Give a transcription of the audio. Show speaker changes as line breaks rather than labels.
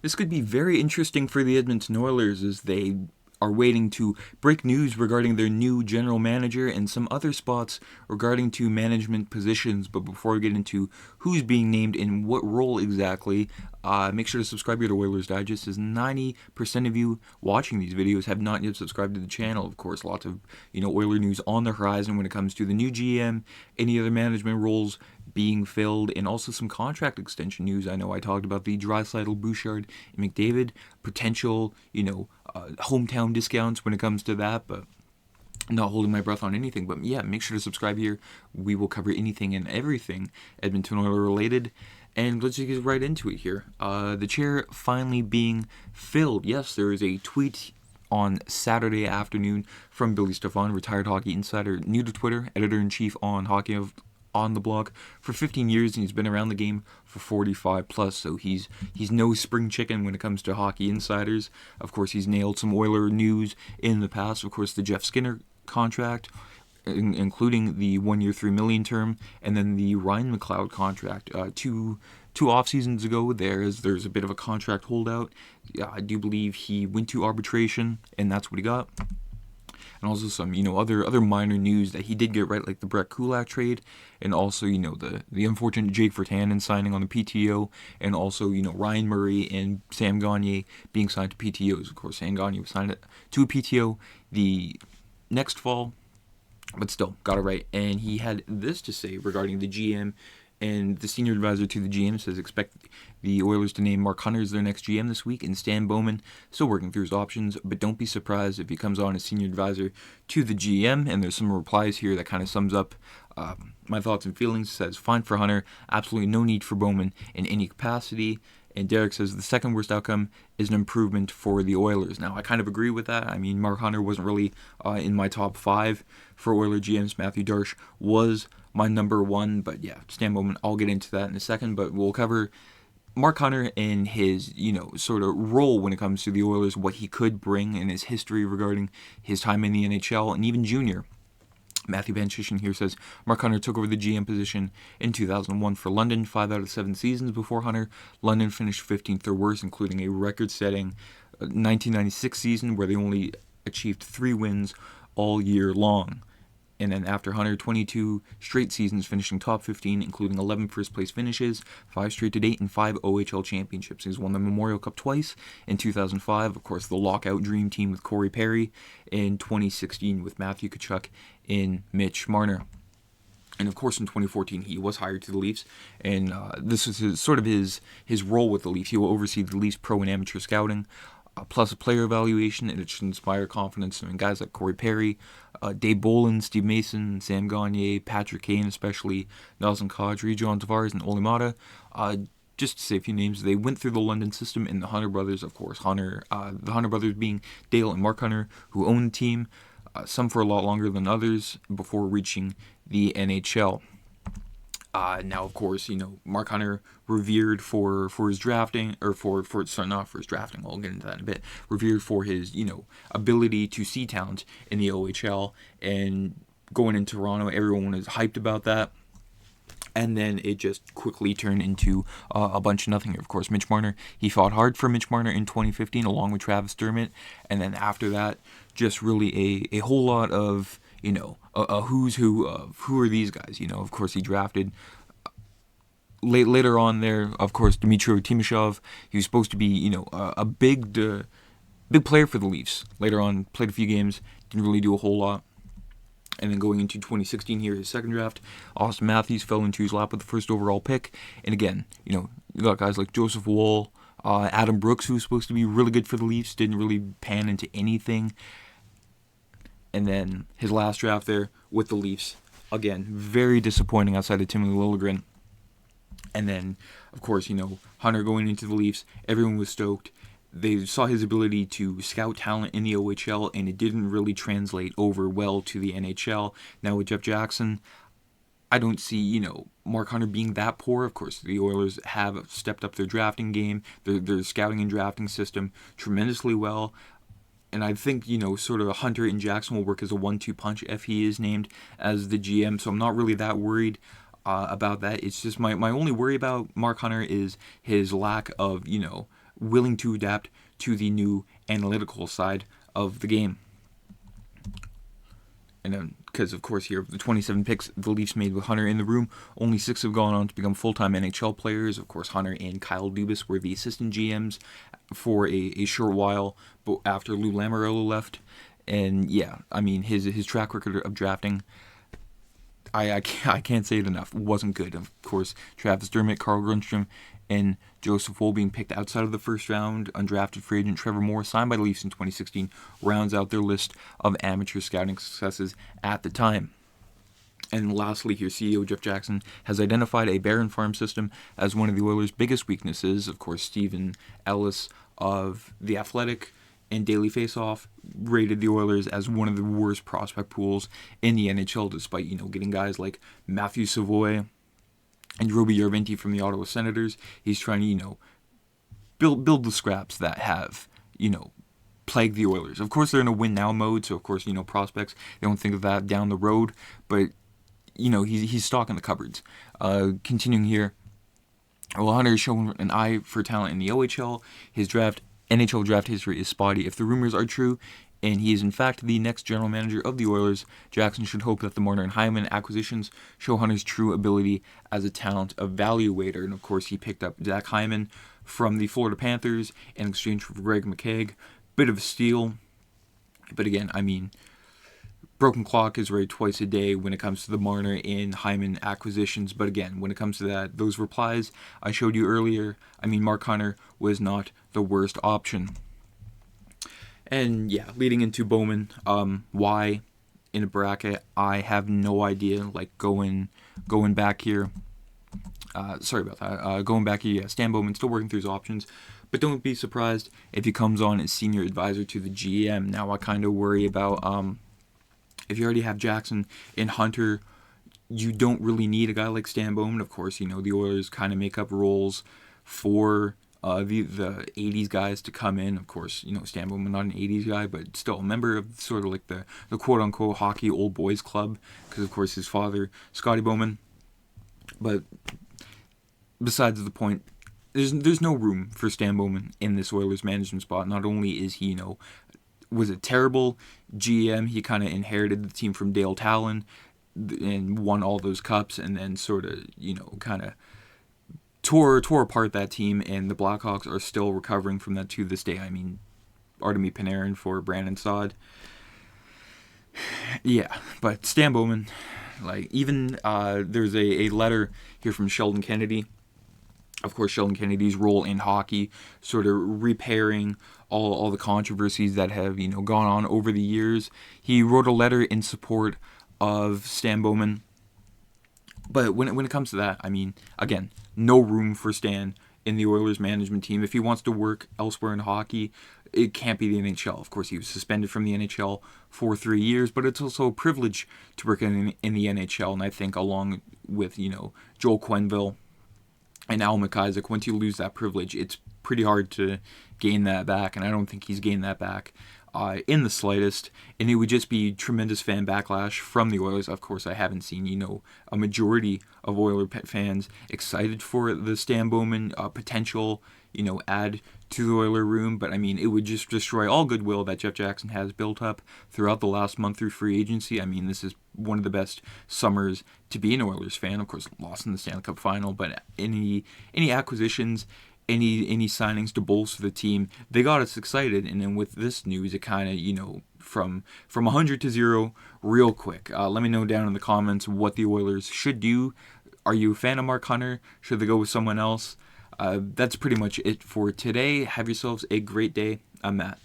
This could be very interesting for the Edmonton Oilers as they are waiting to break news regarding their new general manager and some other spots regarding to management positions. But before we get into who's being named in what role exactly, make sure to subscribe here to Oilers Digest, as 90% of you watching these videos have not yet subscribed to the channel. Of course, lots of Oiler news on the horizon when it comes to the new GM, any other management roles being filled, and also some contract extension news. I know I talked about the Draisaitl, Bouchard, and McDavid potential, hometown discounts when it comes to that, but not holding my breath on anything. But yeah, make sure to subscribe here. We will cover anything and everything Edmonton Oilers related. And let's just get right into it here. The chair finally being filled. Yes, there is a tweet on Saturday afternoon from Billy Stefan, retired hockey insider, new to Twitter, editor-in-chief on Hockey on the blog for 15 years, and he's been around the game for 45 plus, so he's no spring chicken when it comes to hockey insiders. Of course, he's nailed some Oiler news in the past. Of course, the Jeff Skinner contract, including the 1 year $3 million term, and then the Ryan McLeod contract two off seasons ago. There's a bit of a contract holdout. I do believe he went to arbitration, and that's what he got. And also some, other minor news that he did get right, like the Brett Kulak trade, and also, the unfortunate Jake Virtanen signing on the PTO, and also, Ryan Murray and Sam Gagner being signed to PTOs. Of course, Sam Gagner was signed to a PTO the next fall, but still got it right. And he had this to say regarding the GM. And the senior advisor to the GM says expect the Oilers to name Mark Hunter as their next GM this week, and Stan Bowman still working through his options, but don't be surprised if he comes on as senior advisor to the GM. And there's some replies here that kind of sums up my thoughts and feelings. It says, fine for Hunter, absolutely no need for Bowman in any capacity. And Derek says the second worst outcome is an improvement for the Oilers. Now, I kind of agree with that. I mean, Mark Hunter wasn't really in my top 5 for Oiler GMs. Matthew Darche was my number 1, but yeah, Stan Bowman, I'll get into that in a second, but we'll cover Mark Hunter and his, sort of role when it comes to the Oilers, what he could bring, and his history regarding his time in the NHL and even junior. Matthew Banchishan here says, Mark Hunter took over the GM position in 2001 for London, 5 out of 7 seasons before Hunter. London finished 15th or worse, including a record-setting 1996 season where they only achieved 3 wins all year long. And then after Hunter, 22 straight seasons finishing top 15, including 11 first-place finishes, 5 straight to date, and 5 OHL championships. He's won the Memorial Cup twice in 2005, of course, the lockout dream team with Corey Perry, in 2016 with Matthew Tkachuk and Mitch Marner. And of course, in 2014, he was hired to the Leafs, and this is his role with the Leafs. He will oversee the Leafs pro and amateur scouting, plus a player evaluation, and it should inspire confidence in guys like Corey Perry, Dave Bolin, Steve Mason, Sam Gagner, Patrick Kane, especially Nelson Kadri, John Tavares, and Ole Mata. Just to say a few names, they went through the London system, and the Hunter brothers, of course, the Hunter brothers being Dale and Mark Hunter, who owned the team, some for a lot longer than others, before reaching the NHL. Now, of course, Mark Hunter revered for his drafting, or not for his drafting, I'll get into that in a bit, revered for his, ability to see talent in the OHL, and going in Toronto, everyone was hyped about that. And then it just quickly turned into a bunch of nothing. Of course, Mitch Marner, he fought hard for Mitch Marner in 2015, along with Travis Dermott. And then after that, just really a whole lot of, a who's who of who are these guys. Of course, he drafted later on there, of course, Dmitry Timashov. He was supposed to be, a big player for the Leafs. Later on, played a few games, didn't really do a whole lot. And then going into 2016 here, his second draft, Austin Matthews fell into his lap with the first overall pick. And again, you got guys like Joseph Woll, Adam Brooks, who was supposed to be really good for the Leafs, didn't really pan into anything. And then his last draft there with the Leafs, again, very disappointing outside of Timothy Liljegren. And then, of course, Hunter going into the Leafs, everyone was stoked. They saw his ability to scout talent in the OHL, and it didn't really translate over well to the NHL. Now with Jeff Jackson, I don't see, Mark Hunter being that poor. Of course, the Oilers have stepped up their drafting game, their scouting and drafting system tremendously well. And I think, sort of Hunter and Jackson will work as a 1-2 punch if he is named as the GM. So I'm not really that worried about that. It's just my only worry about Mark Hunter is his lack of, willing to adapt to the new analytical side of the game. And because, of course, here, the 27 picks the Leafs made with Hunter in the room, only 6 have gone on to become full-time NHL players. Of course, Hunter and Kyle Dubas were the assistant GMs for a short while, but after Lou Lamoriello left. And, yeah, I mean, his track record of drafting, I can't say it enough, wasn't good. Of course, Travis Dermott, Carl Grundstrom, and Joseph Woll being picked outside of the first round. Undrafted free agent Trevor Moore, signed by the Leafs in 2016, rounds out their list of amateur scouting successes at the time. And lastly, here, CEO Jeff Jackson has identified a barren farm system as one of the Oilers' biggest weaknesses. Of course, Stephen Ellis of The Athletic and Daily Faceoff rated the Oilers as one of the worst prospect pools in the NHL, despite, getting guys like Matthew Savoy and Roby Yarvinti from the Ottawa Senators. He's trying to, build the scraps that have, plagued the Oilers. Of course, they're in a win-now mode, so, of course, prospects, they don't think of that down the road, but, he's stocking the cupboards. Continuing here, well, Hunter has shown an eye for talent in the OHL. His NHL draft history is spotty. If the rumors are true, and he is in fact the next general manager of the Oilers, Jackson should hope that the Marner and Hyman acquisitions show Hunter's true ability as a talent evaluator. And of course, he picked up Zach Hyman from the Florida Panthers in exchange for Greg McKegg. Bit of a steal. But again, I mean, broken clock is right twice a day when it comes to the Marner and Hyman acquisitions. But again, when it comes to that, those replies I showed you earlier, I mean, Mark Hunter was not the worst option. And yeah, leading into Bowman, why in a bracket, I have no idea. Like going back here, sorry about that. Going back here, yeah, Stan Bowman still working through his options, but don't be surprised if he comes on as senior advisor to the GM. Now I kind of worry about if you already have Jackson and Hunter, you don't really need a guy like Stan Bowman. Of course, the Oilers kind of make up roles for the 80s guys to come in. Of course, Stan Bowman, not an 80s guy, but still a member of sort of like the quote-unquote hockey old boys club, because, of course, his father, Scotty Bowman. But besides the point, there's no room for Stan Bowman in this Oilers management spot. Not only is he, was a terrible GM, he kind of inherited the team from Dale Talon and won all those cups, and then sort of, kind of tore apart that team, and the Blackhawks are still recovering from that to this day. I mean, Artemi Panarin for Brandon Saad. Yeah, but Stan Bowman, like, even there's a letter here from Sheldon Kennedy. Of course, Sheldon Kennedy's role in hockey, sort of repairing all the controversies that have, gone on over the years. He wrote a letter in support of Stan Bowman. But when it comes to that, I mean, again, no room for Stan in the Oilers management team. If he wants to work elsewhere in hockey, it can't be the NHL. Of course, he was suspended from the NHL for 3 years, but it's also a privilege to work in the NHL. And I think along with, Joel Quenneville and Al McIsaac, once you lose that privilege, it's pretty hard to gain that back. And I don't think he's gained that back in the slightest, and it would just be tremendous fan backlash from the Oilers. Of course, I haven't seen, a majority of Oiler fans excited for the Stan Bowman potential, add to the Oiler room, but I mean, it would just destroy all goodwill that Jeff Jackson has built up throughout the last month through free agency. I mean, this is one of the best summers to be an Oilers fan. Of course, lost in the Stanley Cup final, but any acquisitions, any signings to bolster the team, they got us excited. And then with this news, it kind of, from 100 to 0 real quick. Let me know down in the comments what the Oilers should do. Are you a fan of Mark Hunter? Should they go with someone else? That's pretty much it for today. Have yourselves a great day. I'm Matt.